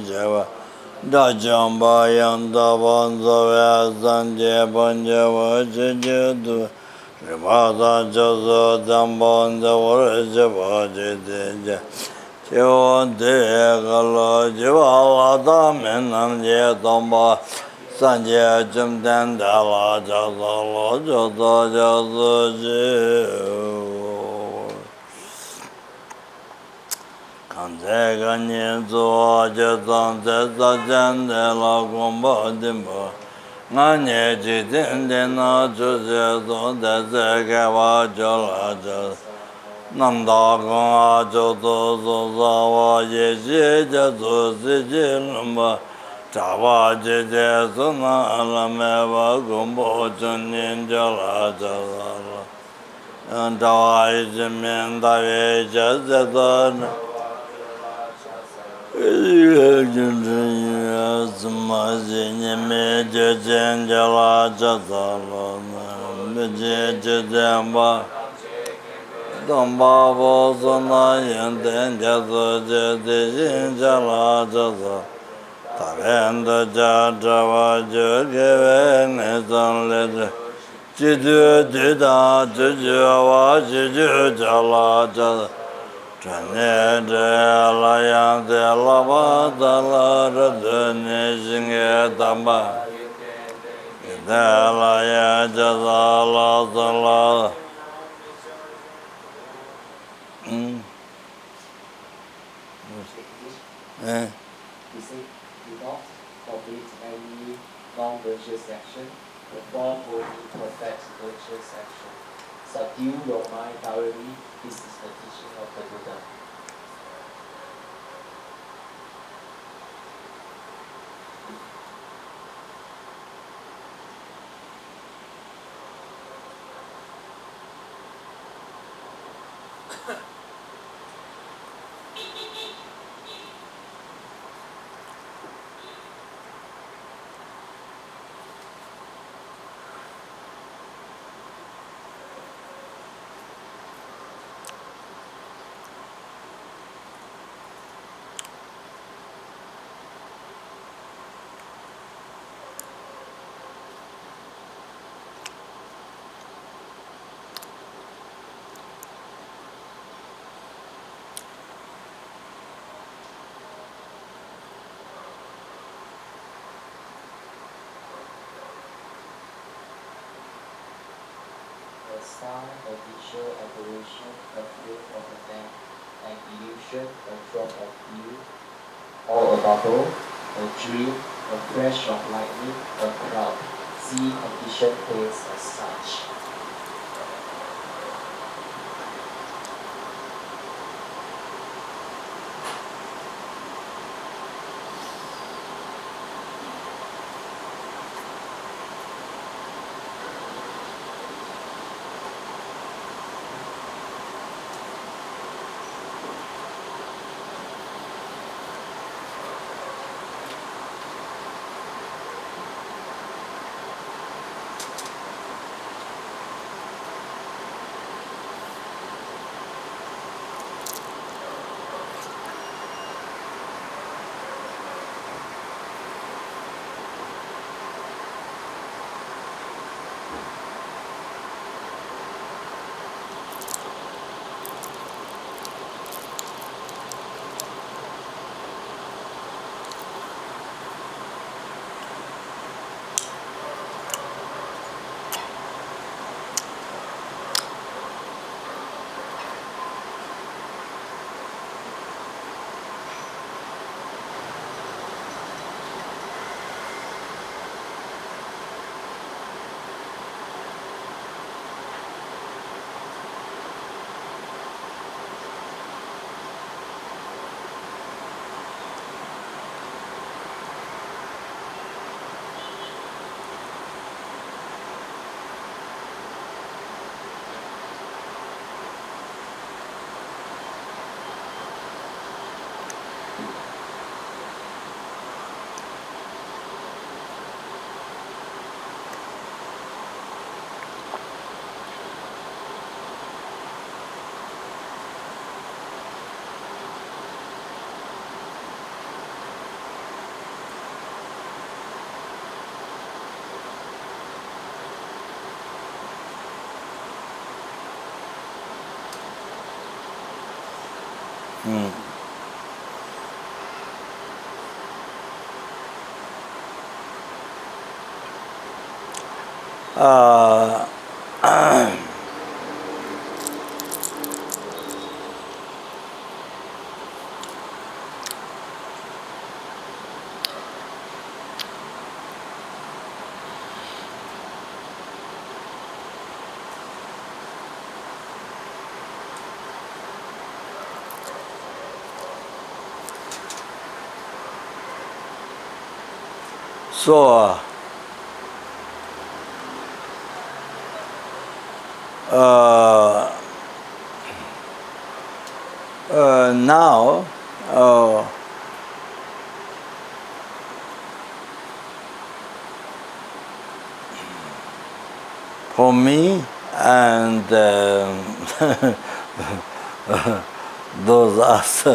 Java Dajamba Yanda Banzava Sanje Panjava Chijudu Rivada Jaza Dambanda Varajava Jidija Chivante Kala Jivala Menam Jetamba Sanje Chimtendala Jaza Lojata Jaza Jiv Kanze Ganyen Zuwa Jetan Zeza Jende La Gomba Dimba Nganye Jitinde Na Chuje Zon Deze Kewa Jola Jala Namda Gonga Choto Sozawa Yeshi Jesu Siji Lumba Chaba Jije Suna Lameva Gombo Chunin Jola Jala Chawa Ijimin Dawe Jesu Chane de la yan de la ba da la ra de ne jing e tamba de la ya ja da la da la He said, do not forbid any non-virtuous action, perform only perfect virtuous action. Subdue your mind thoroughly, this is the teaching of the Buddha. The sound, a visual apparition, a feel of a man, an illusion, a drop of dew, or a bubble, a dream, a flash of lightning, a cloud. See conditioned things as such. So, now, for me and those us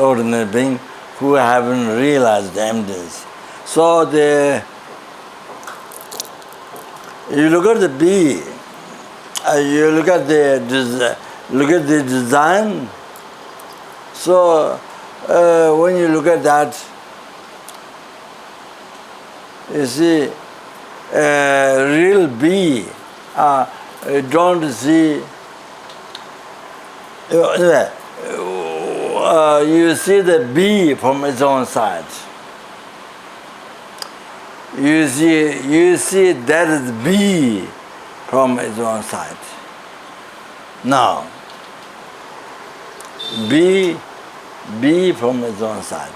ordinary beings who haven't realized emptiness. So you look at the bee, you look at the design. So when you look at that, you see real bee. Don't see. You see the bee from its own side. You see that is bee from its own side. Now, bee from its own side.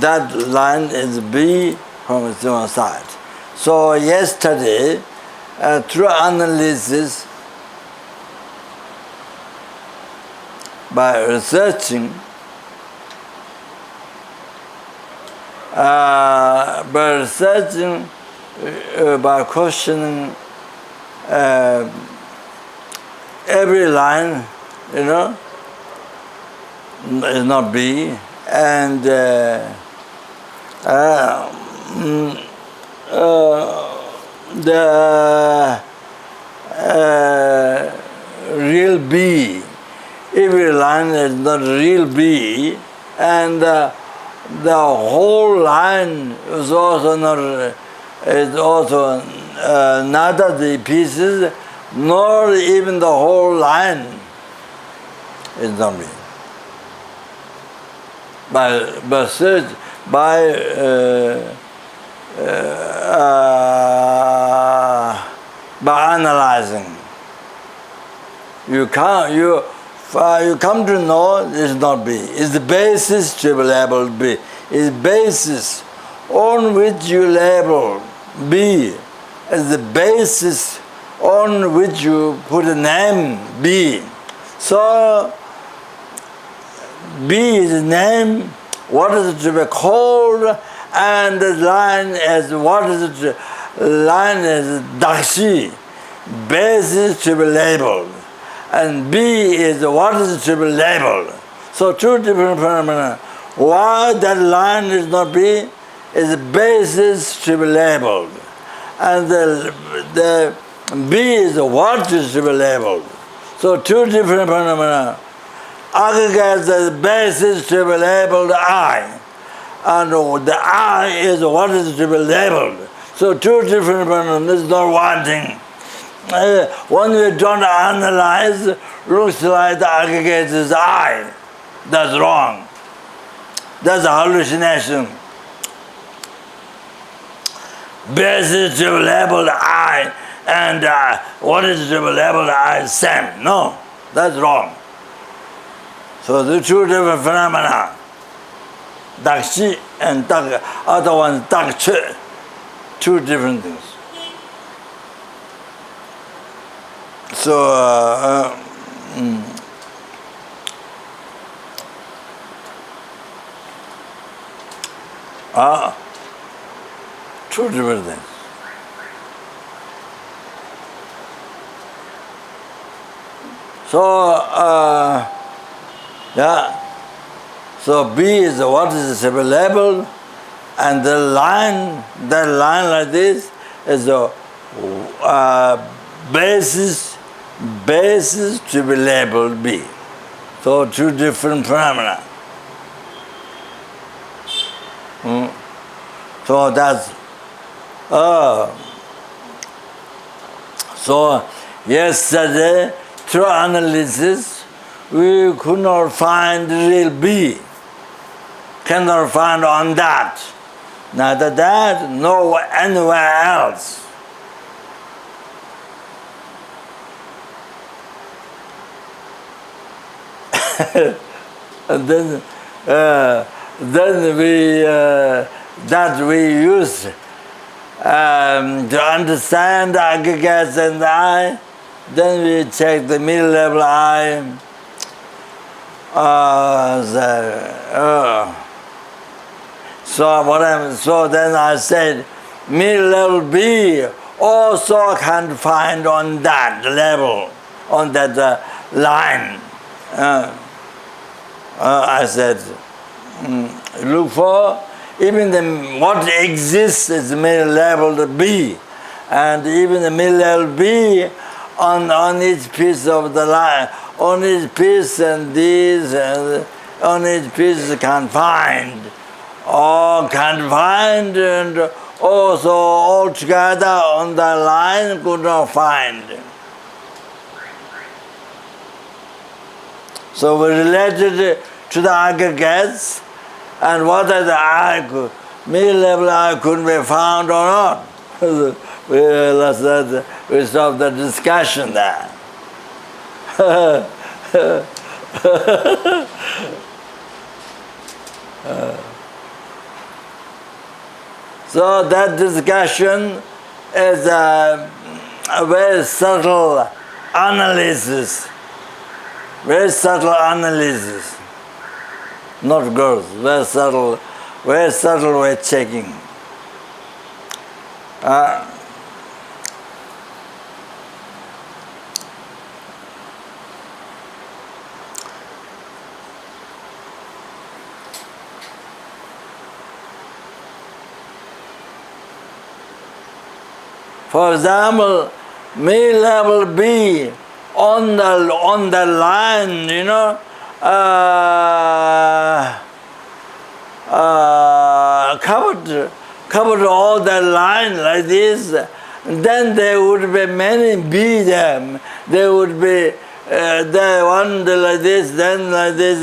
That line is bee from its own side. So yesterday, through analysis, by researching, by questioning every line, is not B, and the real B. Every line is not real B, and the whole line is also not neither the pieces nor even the whole line is not B. By analyzing, you come to know it's not B. It's the basis to be labeled B. It's basis on which you label B. It's the basis on which you put a name B. So B is the name, what is it to be called, and the line is what is it? Line is Dakshi, basis to be labeled. And B is what is to be labeled. So two different phenomena. Why that line is not B is the basis to be labeled. And the B is what is to be labeled. So two different phenomena. Aggregate the basis to be labeled I. And the I is what is to be labeled. So two different phenomena is not one thing. When we don't analyze, looks like the aggregate is I. That's wrong. That's a hallucination. Basis to be labeled I, and what is to be labeled I is same. No, that's wrong. So the two different phenomena, Dakshi and other one Dakche, two different things. So two different things. So so B is what is to be labeled, and the line, that line like this is the basis base is to be labeled B. So two different phenomena. So that's so yesterday through analysis we could not find real B. Cannot find on that. Neither that nor anywhere else. And then we that we use to understand the aggregates and the I. Then we check the middle level I. So then I said middle level B also can find on that level, on that line. I said, look for even what exists is the middle level B, and even the middle level B on each piece of the line, on each piece and these, and on each piece can find, and also all together on the line could not find. So we related to the aggregates, and whether the middle level I could be found or not. We stopped the discussion there. So that discussion is a very subtle analysis. Very subtle analysis, not girls, very subtle way checking. For example, mid-level B on the line, you know, covered all the line like this. Then there would be many B there. There would be there one like this, then like this.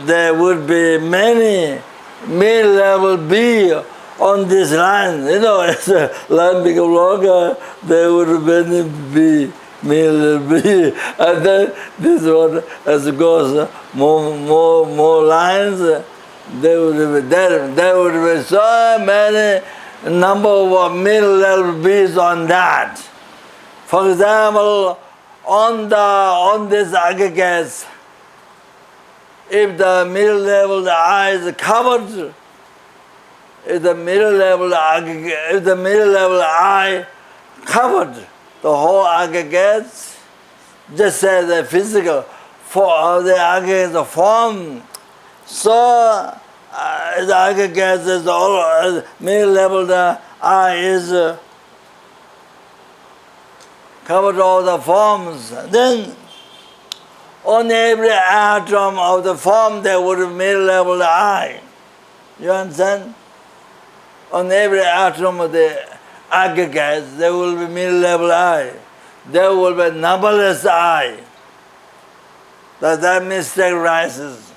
There would be many mid-level B on this line. You know, as a line become longer, there would be mid-level B, and then this one, as it goes more lines, there would be so many number of mid-level B's on that. For example, on this aggregates, if the middle level the I is covered, if the middle level I covered the whole aggregates, just as the physical for the aggregates form, so the aggregates is all middle level the I is covered all the forms. Then on every atom of the form there would be middle level I. You understand? On every atom of the aggregates there will be middle level I. There will be numberless I. That mistake rises.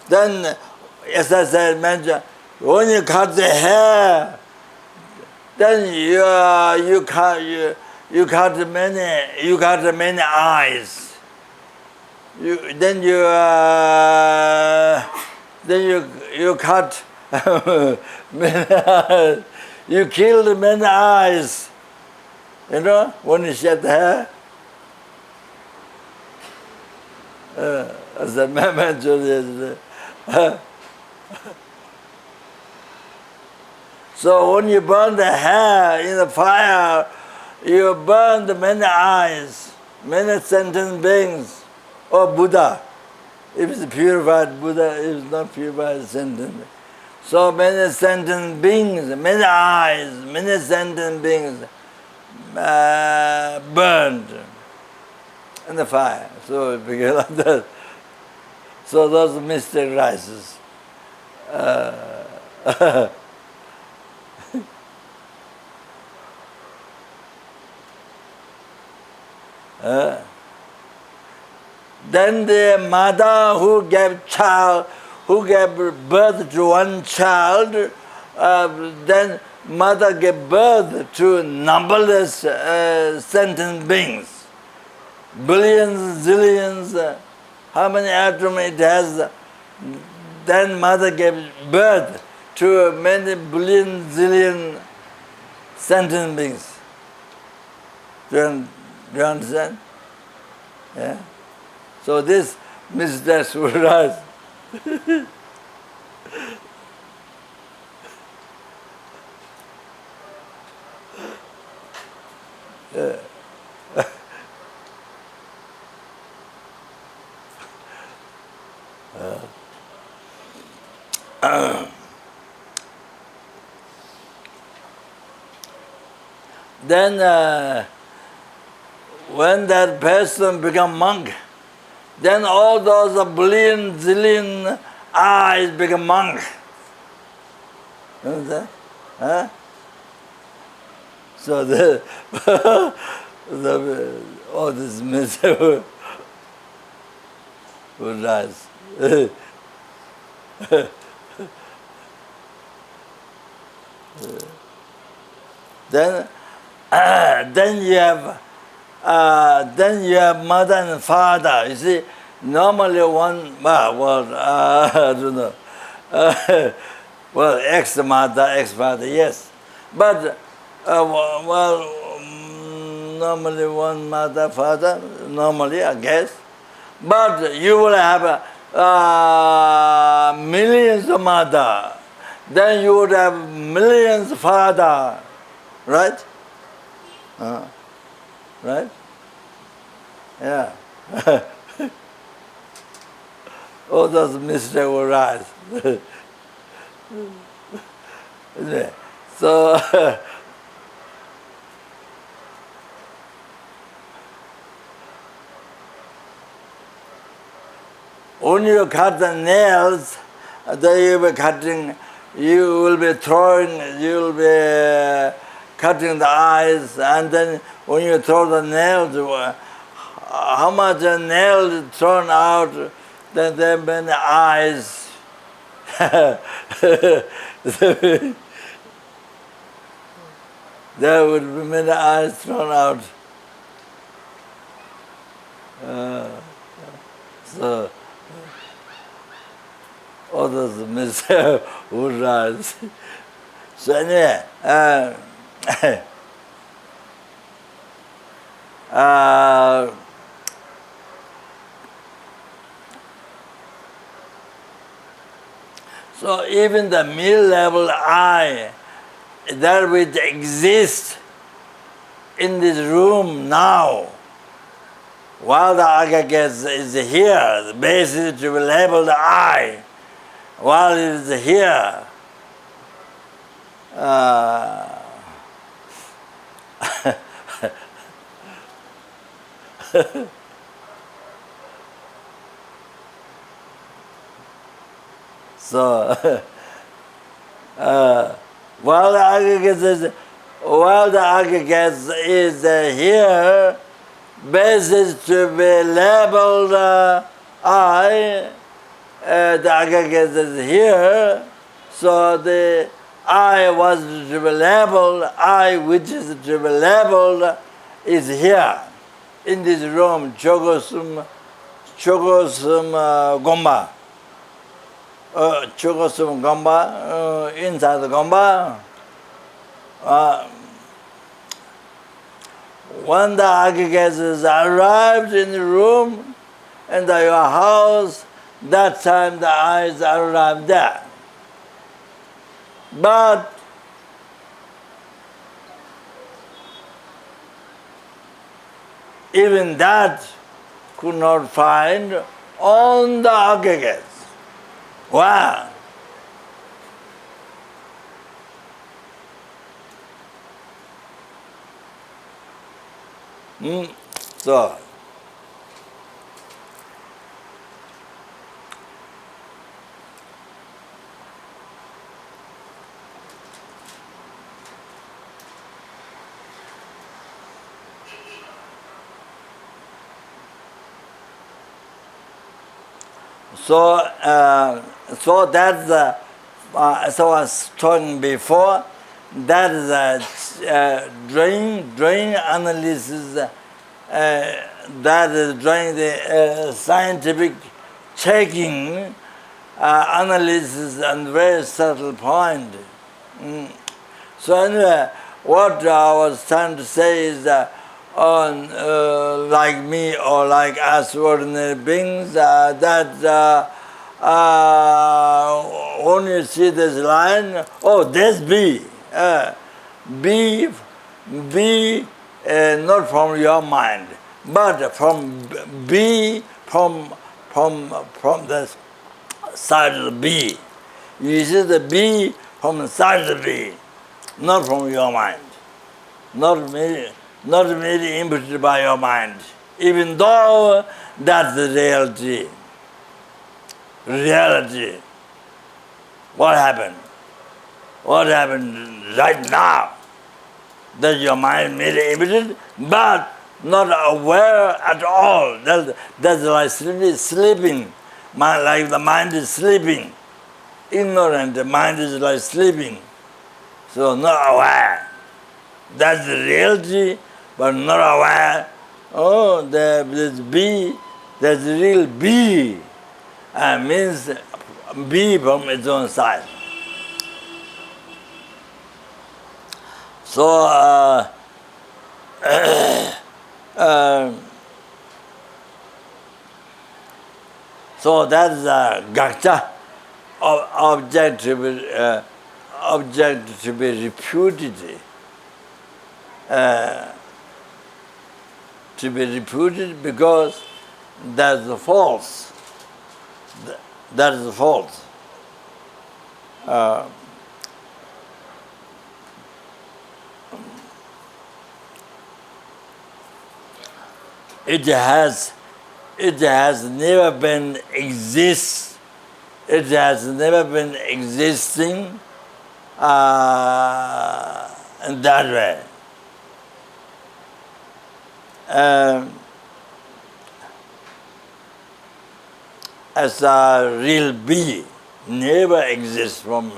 Then, as I said, mentioned, when you cut the hair, then you cut many eyes. Then you cut many eyes. You killed many eyes. You know, when you shed the hair. As I mentioned yesterday. So when you burn the hair in the fire, you burn the many eyes, many sentient beings, or Buddha. If it's purified Buddha, if it's not purified sentient. So many sentient beings, many eyes, many sentient beings burned in the fire. So it became like that. So those mystic rises. Then the mother who gave birth to one child, then mother gave birth to numberless sentient beings, billions, zillions, how many atoms it has. Then mother gave birth to many billion, zillion sentient beings. Do you understand? Yeah. So this Mr. Suraj. Then when that person become monk, then all those billion, zillion eyes become monk. Understand? Huh? So all this misery would rise. Then then you have mother and father. You see, normally one, I don't know. Well, ex-mother, ex-father, yes. But, normally one mother, father, normally, I guess. But you will have millions of mother. Then you would have millions of father, right? Right? Yeah. All those mysteries will rise. So, when you cut the nails, then you will be cutting, you will be throwing, you will be cutting the eyes, and then when you throw the nails, how much a nail thrown out, then there are many eyes. There would be many eyes thrown out. So, all those mysteries would rise. So anyway, so even the mid-level I that which exists in this room now, while the aggregate is here, the basis to be labeled I, while it is here, so while the aggregate is here, basis to be labeled I, the aggregate is here, so the I was to be labeled, I which is to be labeled is here, in this room, Chogosum Gomba. Chogosum Gomba, inside the Gomba. When the aggregates arrived in the room and your house, that time the eyes arrived there. But even that could not find on the aggregates. Wow! So, so that's as I was talking before, that is a drain analysis. That is during the scientific checking analysis and very subtle point. So anyway, what I was trying to say is that like me or like us ordinary beings, when you see this line, oh, that's B. B, B, not from your mind, but from B, from the side of the B. You see the B from the side of the B, not from your mind, not merely imputed by your mind, even though that's the reality. Reality. What happened? What happened right now? That your mind merely imputed, but not aware at all. That's like sleeping. Like the mind is sleeping. Ignorant, the mind is like sleeping. So not aware. That's the reality, but not aware. Oh, there's B, there's real B. Means B from its own side. So, so that is a gaccha, object to be reputed. To be reputed because that's the false. That is the false. It has never been exist. It has never been existing in that way. As a real B, never exists from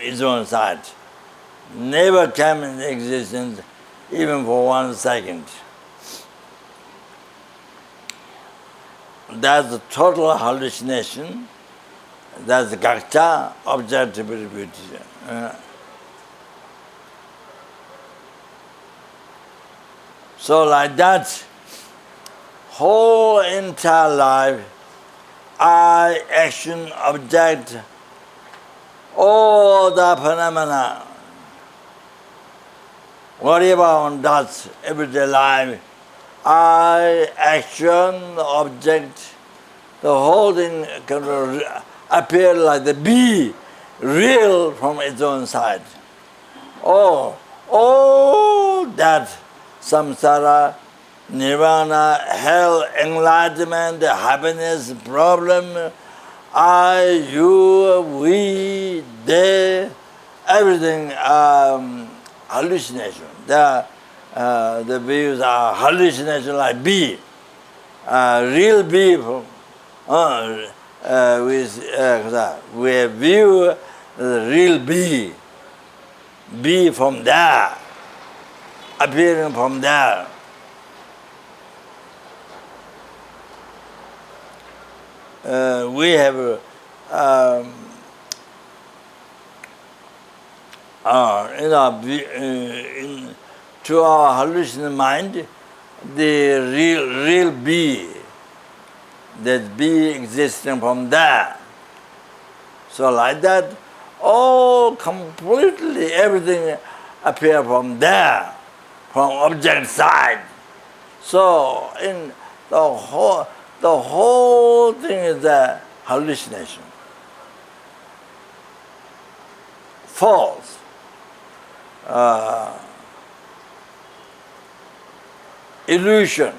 its own side. Never came into existence even for 1 second. That's a total hallucination. That's gaccha, objective reputation. So like that, whole entire life, I, action, object, all the phenomena, whatever one does, everyday life, I, action, object, the whole thing can appear like the B, real from its own side. Oh, that samsara, nirvana, hell, enlightenment, happiness, problem, I, you, we, they, everything hallucination. The views are hallucination like B, real B from, we view the real B, B from there, appearing from there. We have to our hallucinant mind, the real B, that B existing from there. So like that, all completely everything appear from there, from object side. So in the whole thing is a hallucination. False. illusion.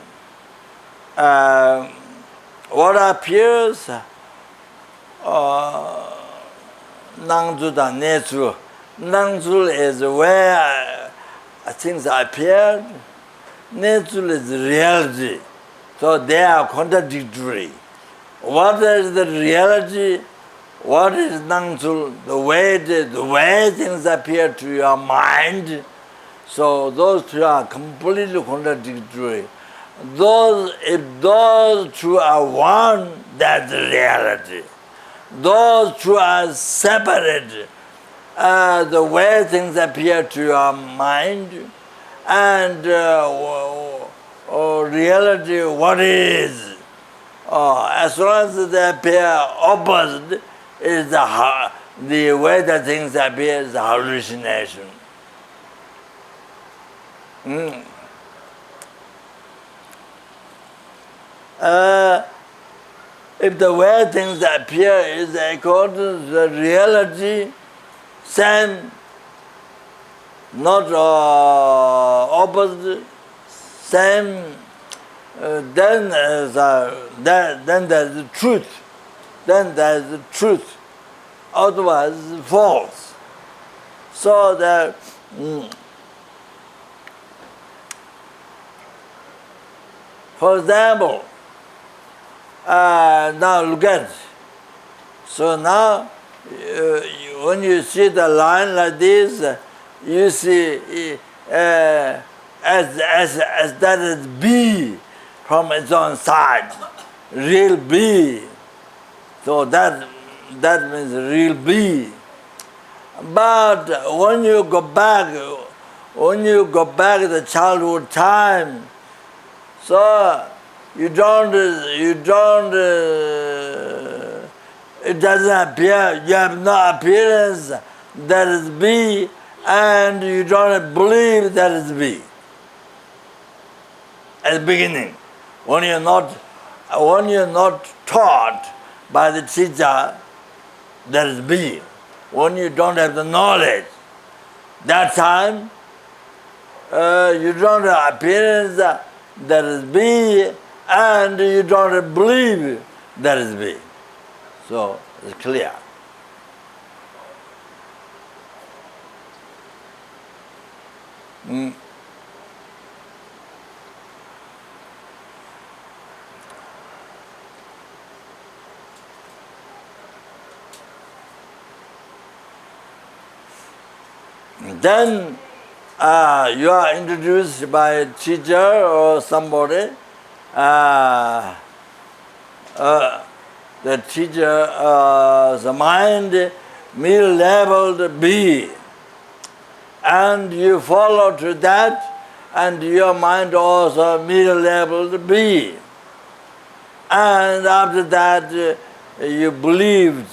What appears, Nangzuda natural. Nangzul is where things appear. Natural is reality. So they are contradictory. What is the reality? What is Nangzul? The way things appear to your mind. So those two are completely contradictory. If those two are one, that's reality. Those two are separate. The way things appear to your mind and reality, what is. As long as they appear opposite, is the way that things appear is hallucination. If the way things appear is according to the reality, same, not opposite, same, then there's the truth. Then there's the truth. Otherwise, it's false. So that. For example, now look at it. So now, when you see the line like this, you see as that is B from its own side, real B. So that means real B. But when you go back to childhood time, so it doesn't appear, you have no appearance that is B, and you don't believe that is B. At the beginning, when you're not taught by the teacher that is B, when you don't have the knowledge, that time you don't have appearance that is B, and you don't believe that is B. So it's clear. Then you are introduced by a teacher or somebody. The teacher's mind labeled B, and you follow to that, and your mind also labeled B. And after that, you believed.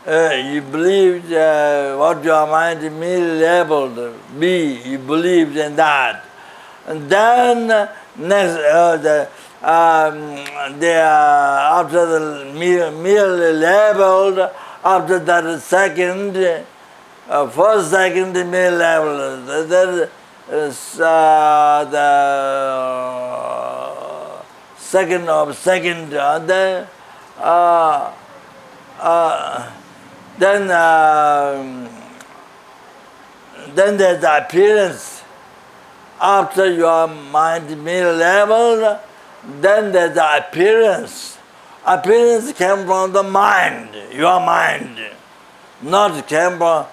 What your mind labeled B. You believed in that, and then next after the merely labeled, after that second, first, second merely labeled, the second of second, then there's the appearance. After your mind merely labeled, then there's the appearance. Appearance came from the mind, your mind, not came from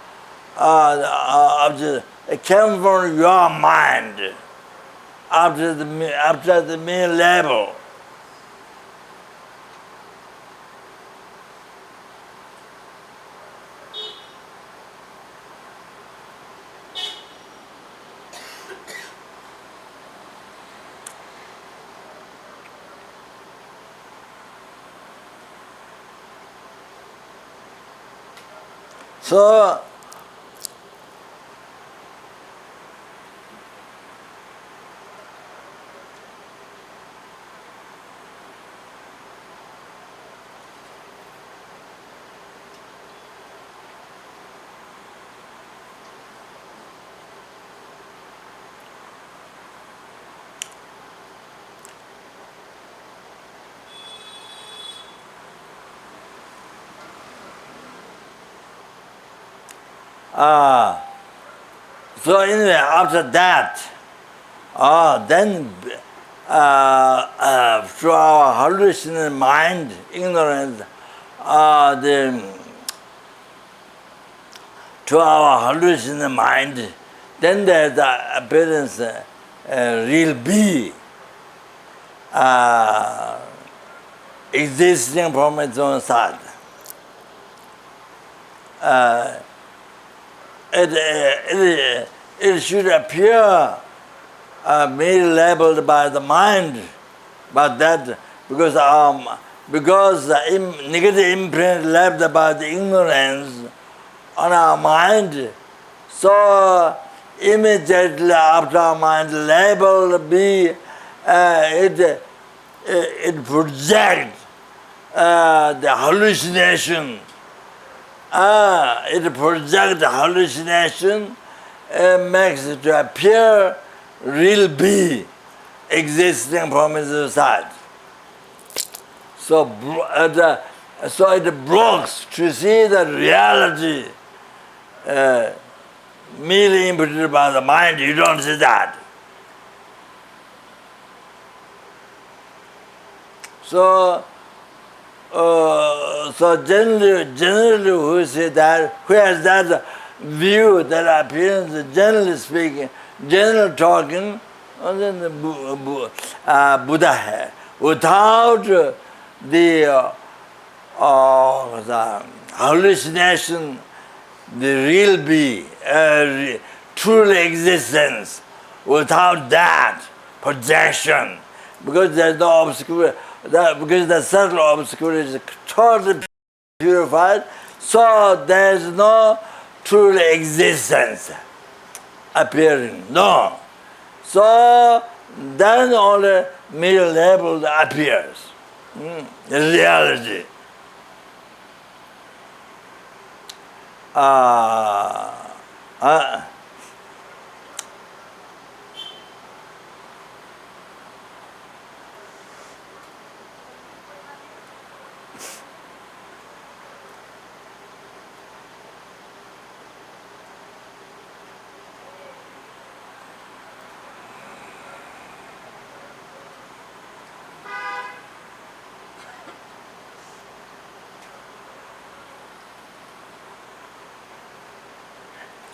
it came from your mind after the mere label. So So anyway, after that, then through our hallucinating mind, ignorance, to our hallucinating mind, then there's the appearance, real be, existing from its own side. It should appear merely labeled by the mind, but that because the negative imprint left by the ignorance on our mind, so immediately after our mind label be, it projects the hallucination. It projects the hallucination, makes it to appear real be existing from its side. So it blocks to see the reality merely imputed by the mind. You don't see that. So generally who say that, who has that view, that appearance, generally speaking, general talking, then the Buddha hai. Without the hallucination, the real be, true existence, without that projection, because there's no obscurity, because the subtle obscurity is totally purified, so there's no true existence appearing. No. So then only mere label appears. Reality.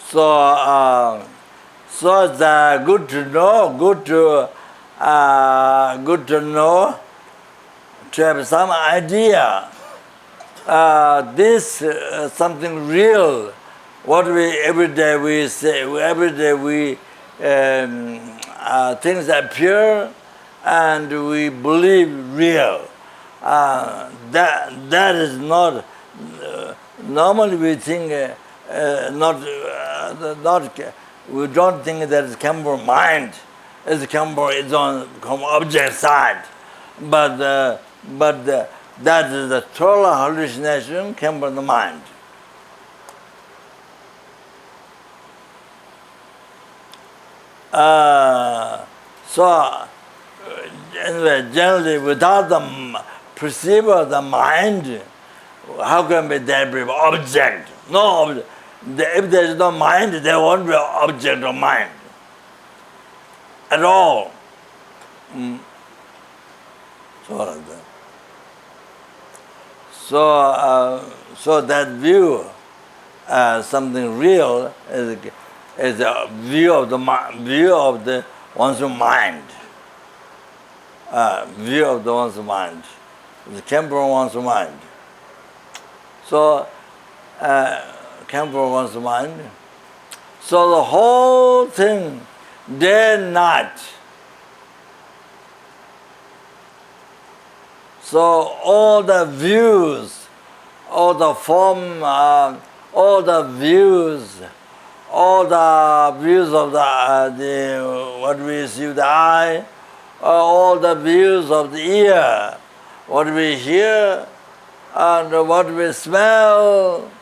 So it's good to know, to have some idea. This something real. What we every day we say, every day we things appear, and we believe real. That is not. Normally we think. We don't think that it comes from mind. It comes from its own object side, but that is the total hallucination came from the mind. Anyway, generally, without the perceiver of the mind, how can be there be object? No object. If there is no mind, there won't be an object of mind at all. So that view, something real, is a view of the one's mind. View of the one's mind. It came from one's mind. So. Came from one's mind. So the whole thing, day and night. So all the views, all the form, all the views of the what we see with the eye, all the views of the ear, what we hear, and what we smell,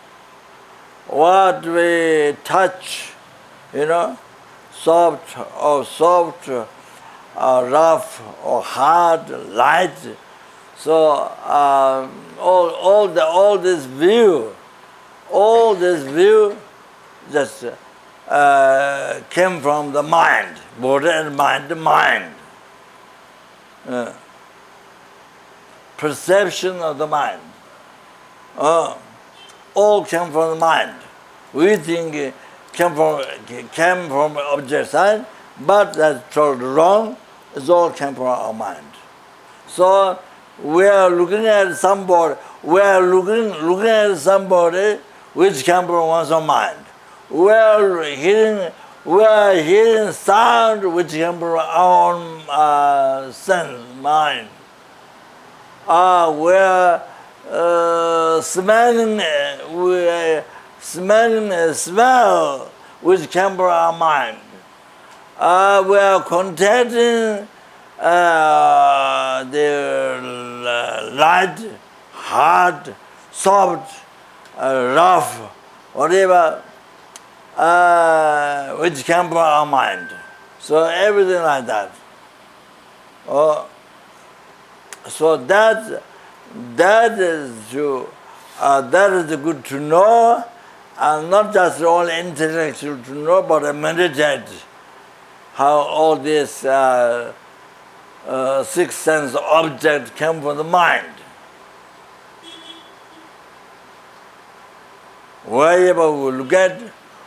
what we touch, soft, rough or hard, light. So all this view just came from the mind, body and mind, the mind. Perception of the mind. All came from the mind. We think it came from object side, but that's totally wrong. It all came from our mind. So we are looking at somebody. We are looking at somebody which came from one's own mind. We are hearing sound which came from our own sense, mind. We are smelling a smell which came from our mind. We are contacting the light, hard, soft, rough, whatever, which came from our mind. So everything like that. So that is good to know, and not just only intellectual to know, but meditate how all these six sense objects come from the mind. Wherever we look at,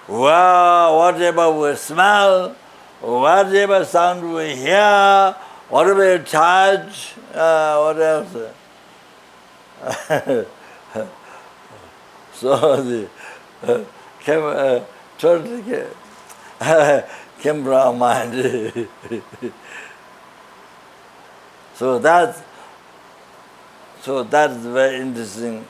whatever we smell, whatever sound we hear, whatever we touch, what else? So the totally came from our mind. So that's very interesting.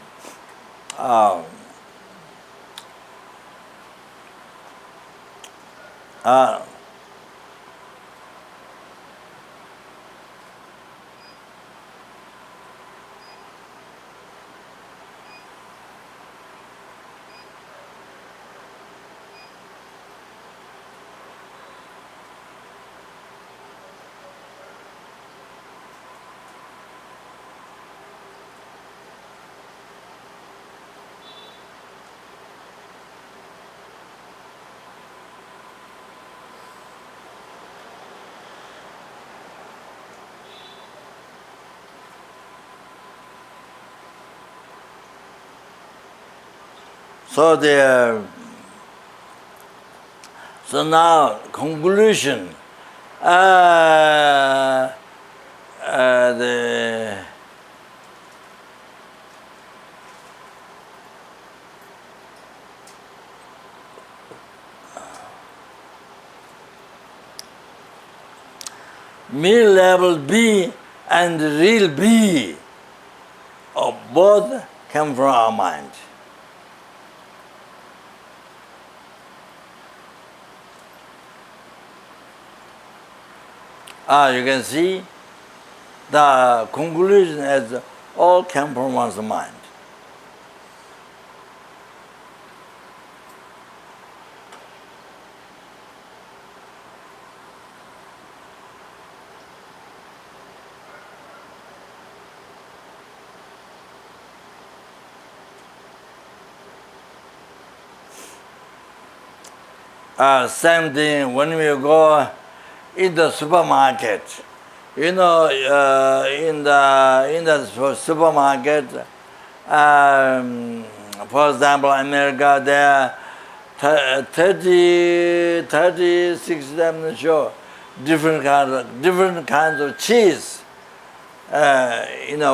So now conclusion. The mere level B and real B of both come from our mind. You can see the conclusion as all came from one's mind. Same thing when we go in the supermarket. You know, in the supermarket, for example, America, there are 36, I'm not sure, different kinds of cheese.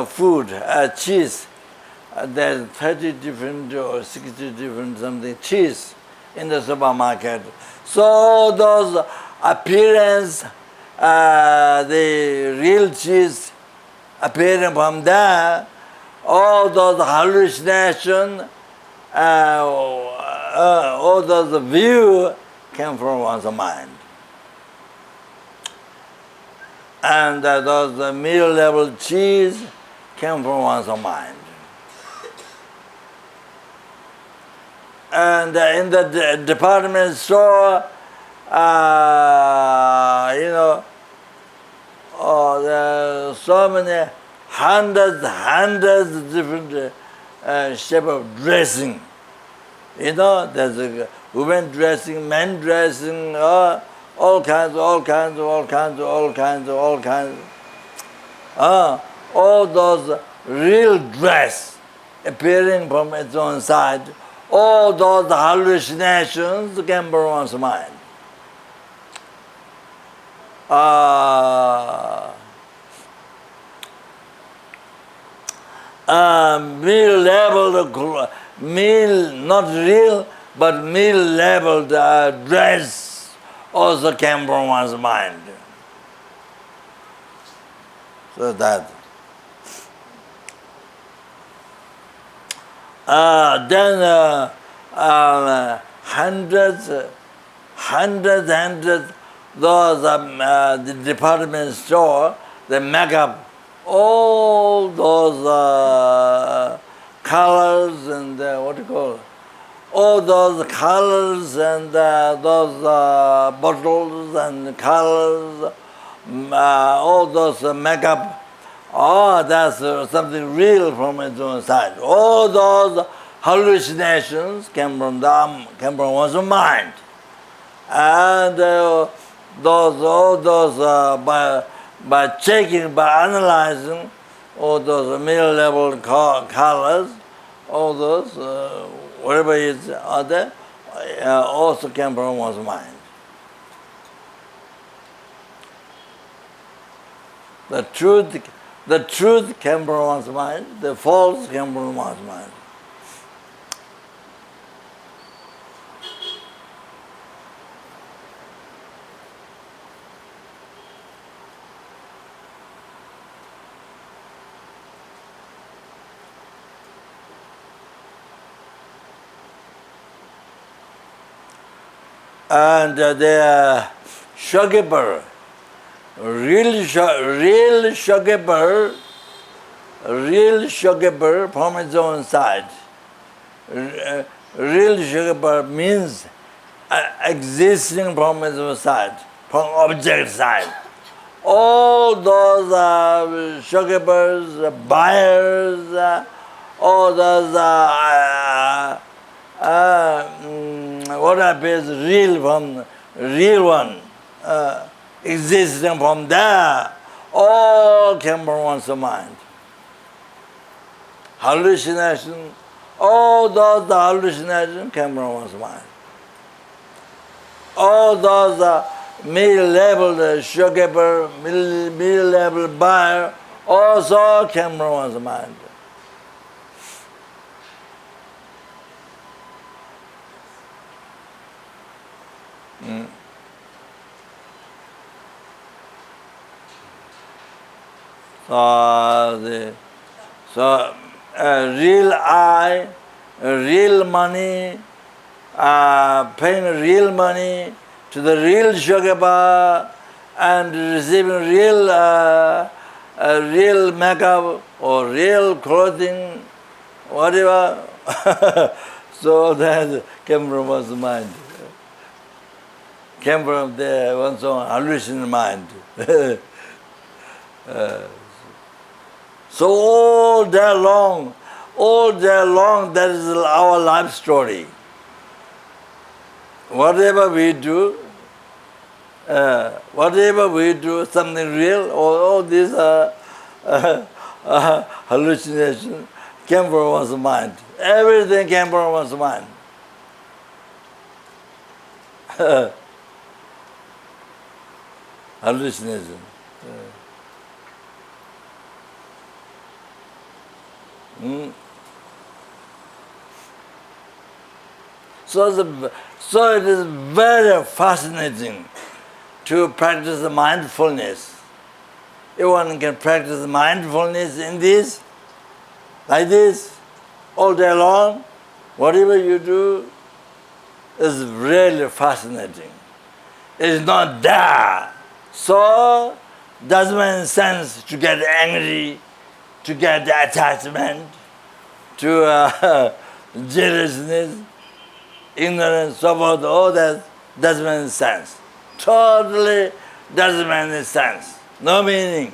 Food, cheese. There's 30 different or 60 different something cheese in the supermarket. So those appearance, the real cheese appearing from there, all those hallucinations, all those view came from one's mind. And those middle-level cheese came from one's mind. And in the department store, there are so many hundreds of different shape of dressing. You know, there's a women dressing, men dressing, all kinds. All those real dress appearing from its own side, all those hallucinations came from one's mind. Meal labeled, meal not real, but meal labeled dress also came from one's mind. So that. Then hundreds, those the department store, the makeup, all those colors and what do you call it? All those colors and those bottles and colors, all those makeup. Oh, that's something real from its own side. All those hallucinations came from one's mind, and all those by checking, by analyzing all those middle-level colors, all those whatever is other, also came from one's mind. The truth came from one's mind, the false came from one's mind. And the shopkeeper, real shopkeeper from its own side. Real shopkeeper means existing from its own side, from object side. All those shopkeepers, buyers, all those what appears real from real one, existing from there, all came from one's mind. Hallucination, all those hallucinations came from one's mind. All those middle-level shopkeeper, middle-level buyer, also came from one's mind. So real eye, real money, paying real money to the real shopkeeper and receiving real makeup or real clothing, whatever. So that came from one's mind. Came from one's own hallucinating mind. So all day long, that is our life story. Whatever we do, something real, all these hallucinations came from one's mind. Everything came from one's mind. Hallucination. So it is very fascinating to practice mindfulness. If one can practice mindfulness in this, like this, all day long, whatever you do is really fascinating. It's not there. So doesn't make sense to get angry, to get attachment, to jealousness, ignorance, so forth. All that doesn't make sense. Totally doesn't make any sense. No meaning.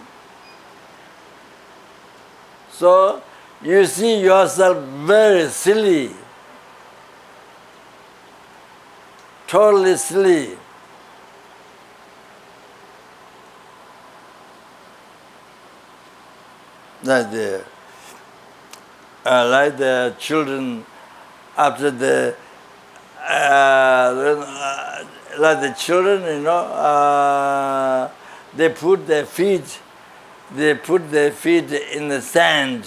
So you see yourself very silly totally silly. Like the children after the like the children, they put their feet in the sand,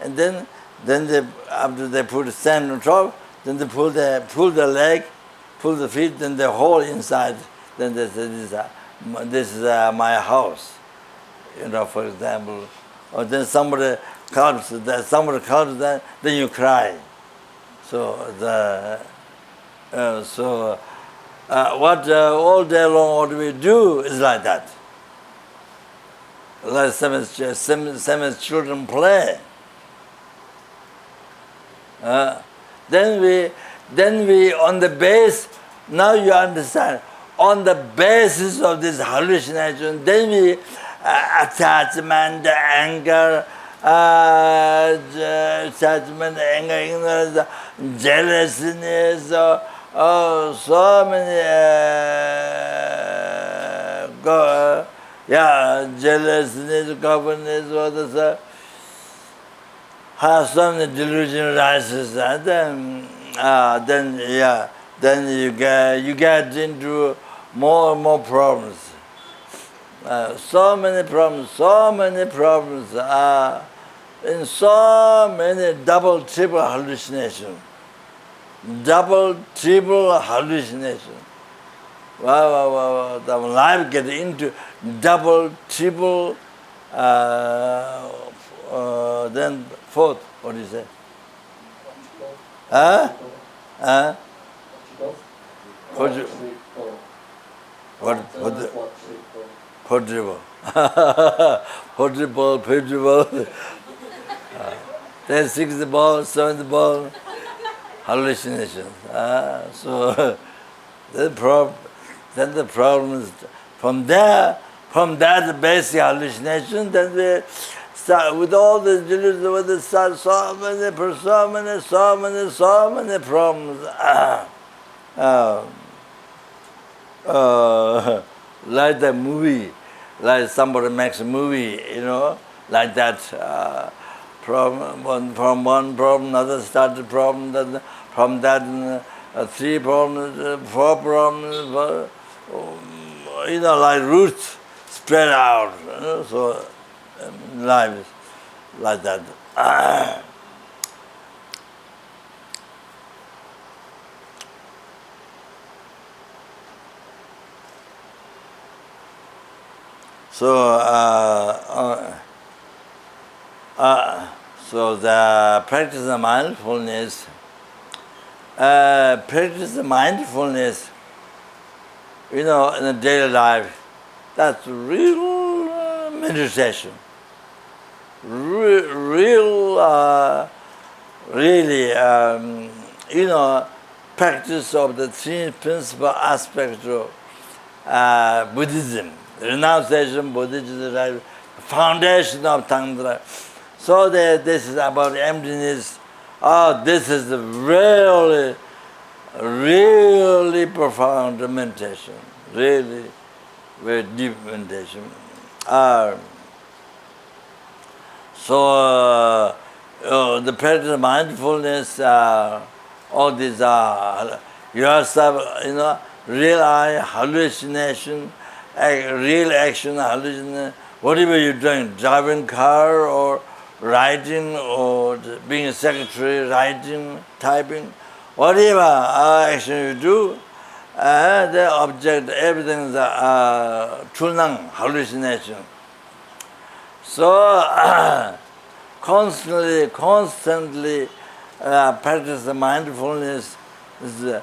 and then they, after they put sand on top, then they pull the leg, pull the feet, then the hole inside. Then they say, this is my house, for example. Or then somebody calls that, then you cry. So what all day long what we do is like that. Like same as children play. Then we on the base. Now you understand. On the basis of this hallucination, then we attachment, anger, ignorance, jealousness, so many jealousness, governance, what is that? How so many delusion rises, and then you get into more and more problems. So many problems, in so many double, triple hallucination. Wow. The life gets into double, triple, then fourth, what do you say? Quadruple. Quadruple. Then sixth ball, seventh ball, hallucinations. So then the problem is from that basic hallucination, then we start with all the delusions, with the so many problems. Like the movie, like somebody makes a movie, like that. Problem from one problem, another started problem, then from that three problems, four problems, like roots spread out. So life is like that. So the practice of mindfulness, in the daily life, that's real meditation. Really, practice of the three principal aspects of Buddhism. Renunciation, Buddhism, is the foundation of Tantra. So that this is about emptiness. This is really profound meditation. Really, very deep meditation. The practice of mindfulness, all these are yourself, real eye, hallucination, real action, hallucination. Whatever you're doing, driving car or writing or being a secretary, writing, typing, whatever action you do, the object, everything is chunang, hallucination. So constantly practice the mindfulness is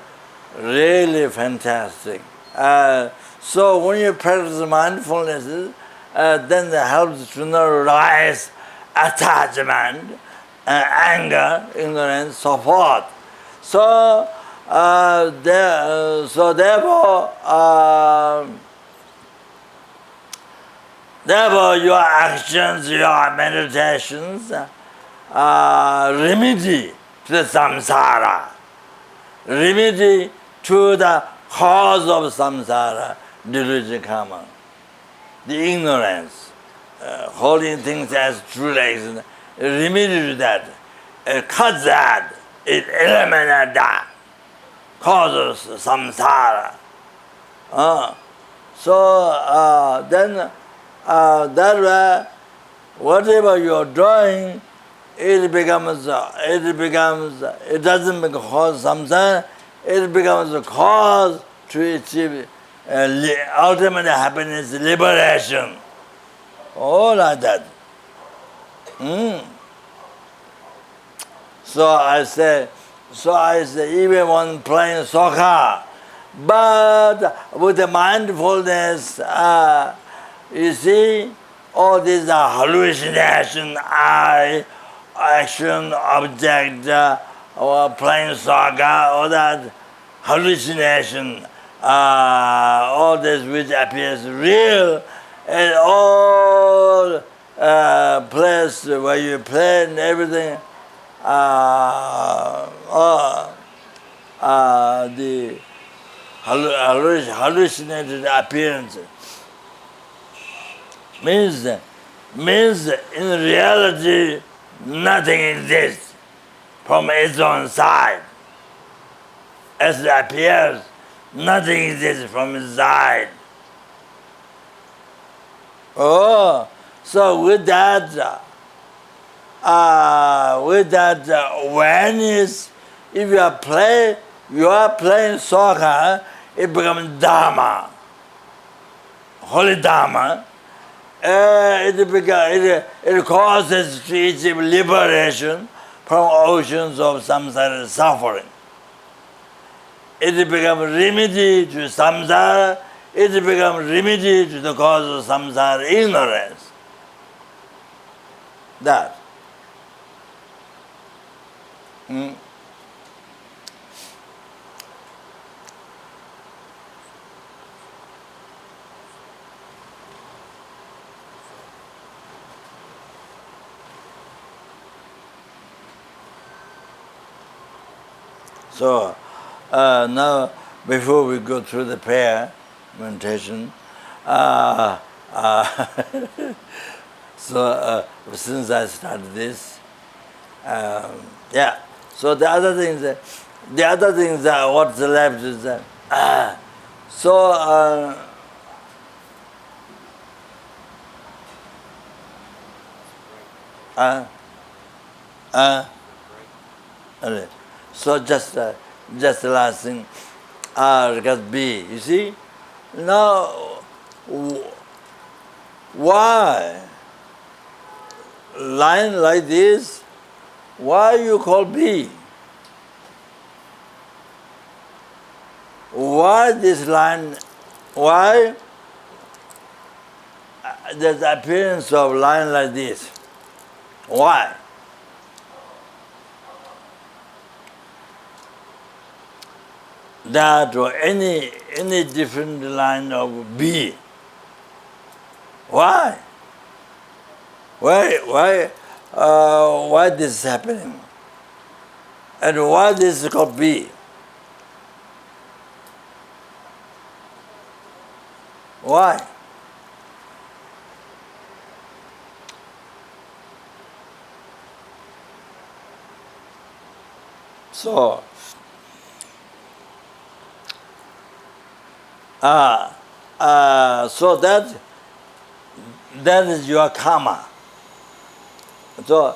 really fantastic. So when you practice the mindfulness, then it helps to not rise attachment, anger, ignorance, so forth. So therefore your actions, your meditations, remedy to the samsara, remedy to the cause of samsara, delusion, karma. The ignorance, holding things as true like remedy to that, cut that, it eliminates that, causes samsara. Then that way, whatever you're doing, it doesn't cause samsara, it becomes a cause to achieve ultimate happiness, liberation. All like that. So I say, even when playing soccer, but with the mindfulness, you see, all these are hallucination, I, action, object, or playing soccer, all that hallucination, all this which appears real, and all place where you play and everything, the hallucinated appearance means in reality nothing exists from its own side. As it appears, nothing exists from its side. So with that awareness, if you are playing soccer, it becomes Dharma, holy Dharma. It causes to achieve liberation from oceans of samsara suffering. It becomes remedy to samsara, it becomes remedy to the cause of samsara ignorance. That. So now, before we go through the prayer meditation, since I started this, yeah. So the other things that what's left is that. So just the last thing, regard B. You see, now why line like this? Why you call B? Why this line? Why there's appearance of line like this? Why? That or any different line of B. Why? Why this is happening? And why this is called B? Why? So, so that is your karma. So,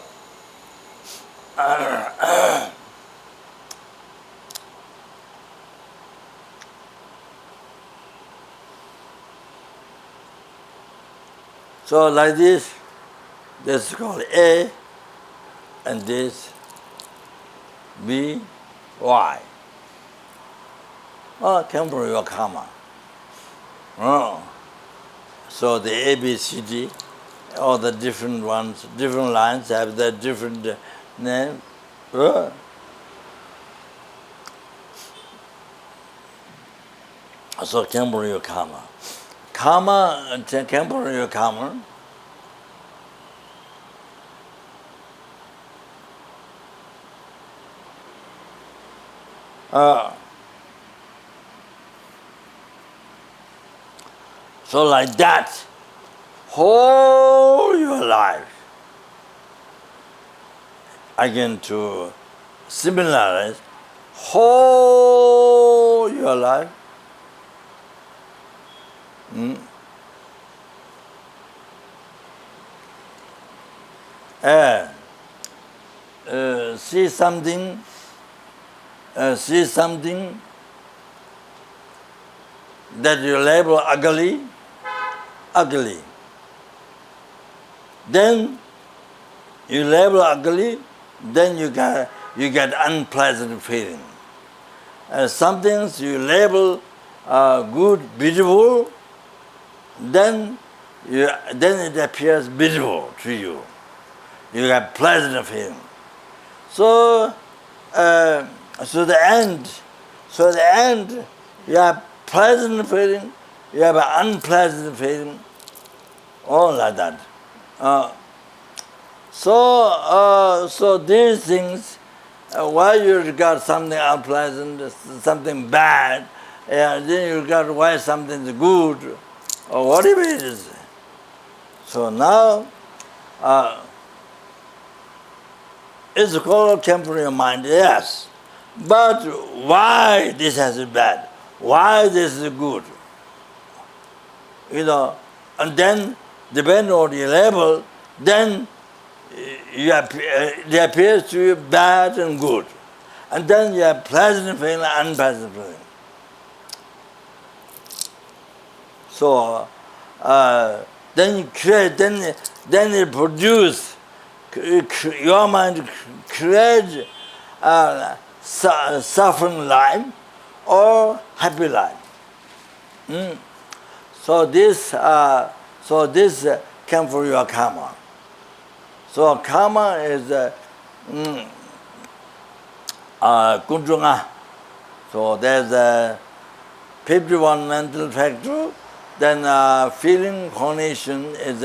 so like this is called A, and this B, Y. Came from your karma. So the A, B, C, D, all the different ones, different lines have their different name. So came from your karma. Karma came from your karma. So like that, whole your life. Again to similarize whole your life. And see something that you label ugly, then you label ugly, then you get unpleasant feeling. Some things you label good, beautiful, then it appears beautiful to you. You get pleasant feeling. So the end, you have pleasant feeling, you have an unpleasant feeling, all like that. So these things, why you regard something unpleasant, something bad, then you regard why something is good, or whatever it is. So now, it's called came from your mind, yes. But why this is bad? Why this is good? And then depending on your level, then it appears to you bad and good. And then you have pleasant feeling and unpleasant feeling. So then you create, then it produces, your mind creates suffering life or happy life. So this came from your karma. So karma is kundrunga. So there's 51 mental factor. Then feeling cognition is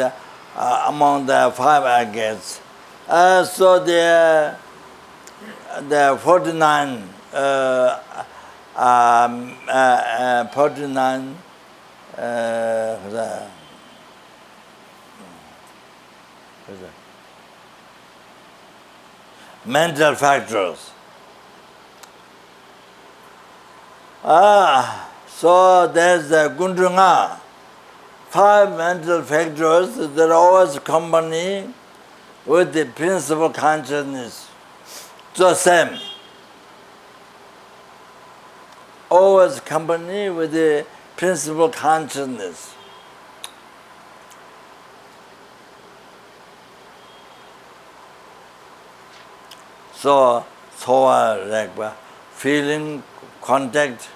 among the 5 aggregates. So the 49 mental factors. So there's the Gundrunga, 5 mental factors that always accompany with the principal consciousness. The same. Always accompany with the principal consciousness. So, Soa Rakpa, feeling, contact,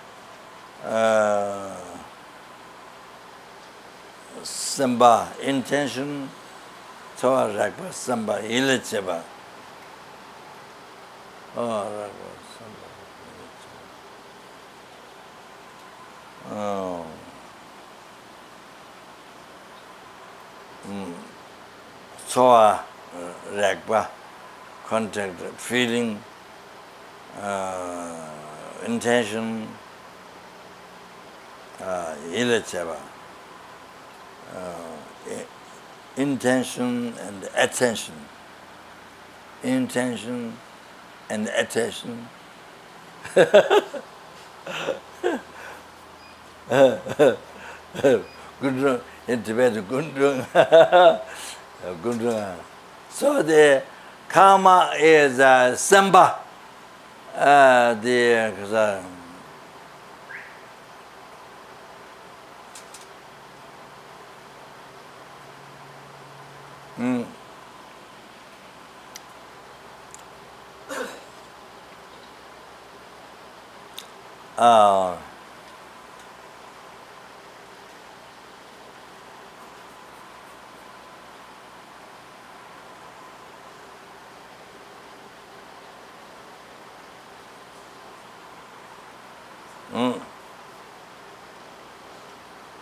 Samba, intention, Soa Rakpa, Samba, Ilichaba. Oh, Rakpa, Samba, Ilichaba. Oh. Soa Rakpa. Contact, feeling, intention, ilachava, intention and attention. Intention and attention. Gundrung, in Tibet, Gundrung. Gundrung. So the karma is samba, the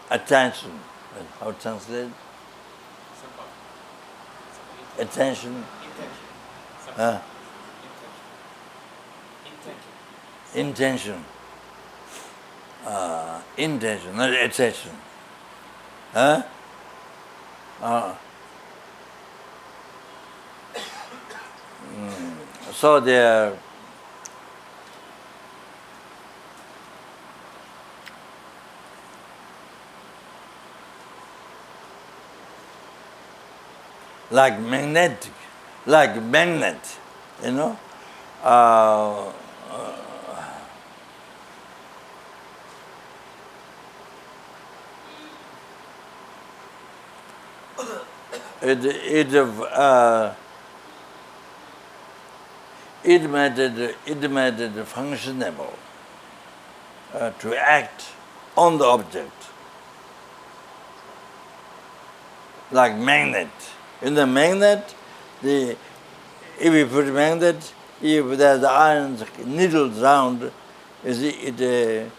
attention. How to translate? Attention. Intention. Intention, not attention. Huh? So they're like magnetic, like magnet, you know. Uh, it made it functionable to act on the object, like magnet. In the magnet, if you put magnet, if there's iron needles round, is it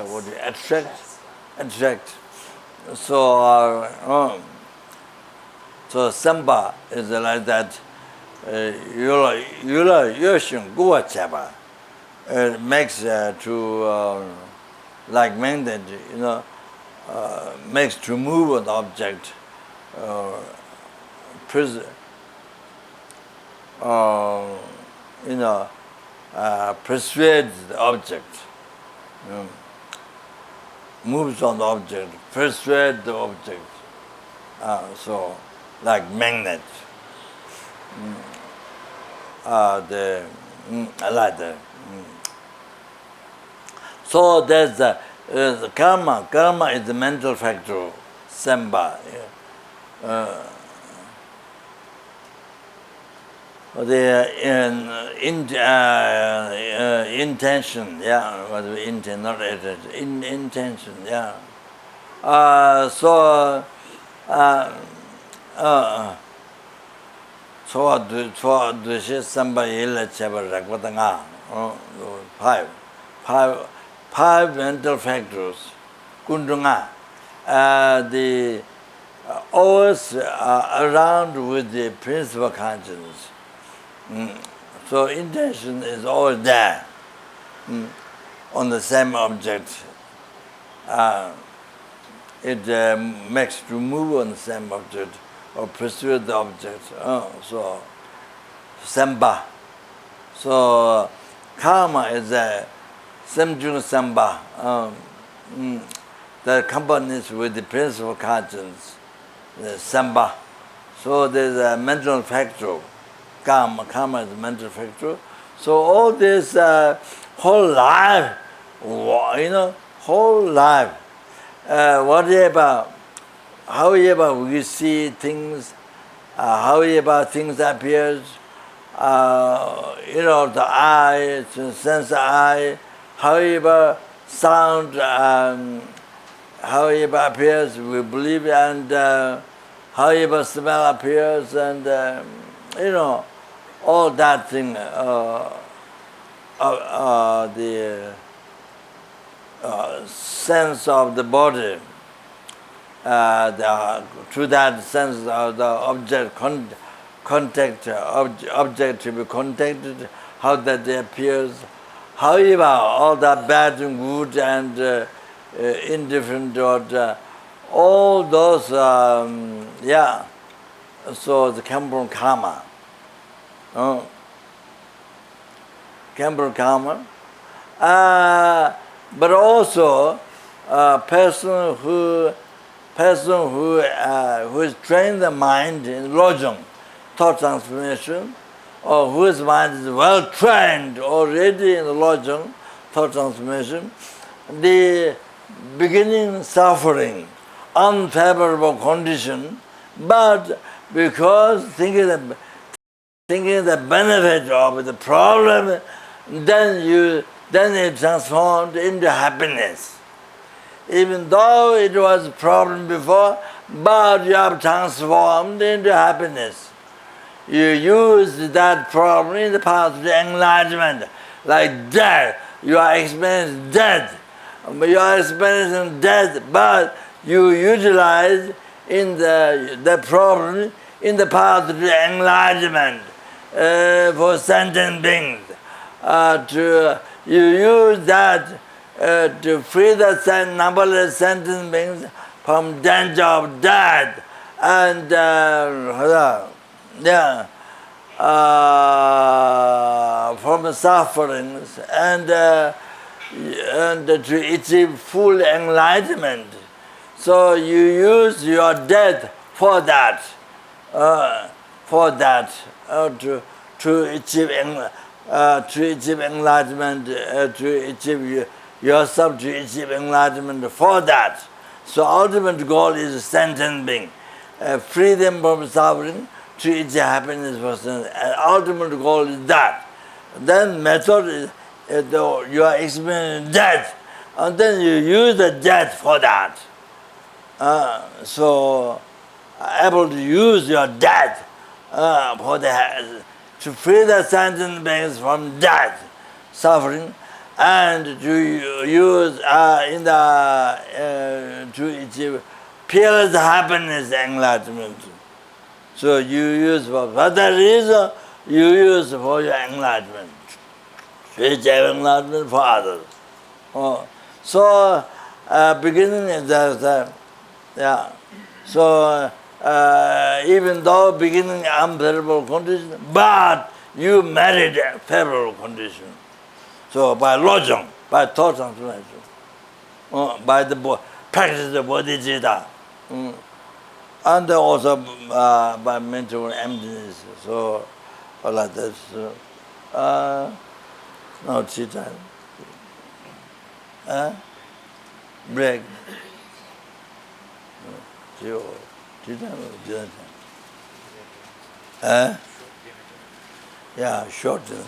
what attract. So so samba is like that. Yoshin Gua Chaba makes to like magnet, you know, makes to move an object, you know, persuades the object, moves on the object, persuade the object. So, like magnet. I like that. So there's the karma. Karma is the mental factor, samba. The intention, yeah, what we intend, not intention, yeah. So somebody five mental factors. Kundunga, the always around with the principal consciousness. So intention is always there on the same object. It makes to move on the same object or pursue the object. So samba. So karma is a samjung samba that accompanies with the principal consciousness, the samba. So there's a mental factor. Karma is a mental factor. So all this whole life, you know, whole life, however we see things, however things appears, you know, the eye, the sense eye, however sound, however appears, we believe, and however smell appears, and you know, all that thing, the sense of the body, through that sense of the object, object to be contacted, how that appears, however, all that bad and good and indifferent, all those, yeah, so they come from karma. Come from karma. But also, a person who has trained the mind in lojong, thought transformation, or whose mind is well trained already in lojong, thought transformation, the beginning suffering, unfavorable condition, but because thinking the benefit of the problem, then it transformed into happiness. Even though it was a problem before, but you have transformed into happiness. You use that problem in the path of enlightenment, like death. You are experiencing death. You are experiencing death, but you utilize in the problem in the path of enlightenment for sentient beings. You use that to free the numberless sentient beings from danger of death and from sufferings and to achieve full enlightenment. So you use your death for that, to achieve enlightenment, to achieve yourself to achieve enlightenment for that. So ultimate goal is sentient being, freedom from suffering to achieve happiness for sentient. Ultimate goal is that. Then method is you are experiencing death, and then you use the death for that. So able to use your death for to free the sentient beings from death, suffering, and to use to achieve peerless happiness, enlightenment. So you use for that reason, you use for your enlightenment, to achieve enlightenment for others. So beginning is so even though beginning unfavorable condition, but you married a favorable condition. So by lojong, by thought transformation, by the practice of bodhicitta, and also by mental emptiness. So like this. Now tea time. Break. Tea time or dinner time? Yeah, short dinner.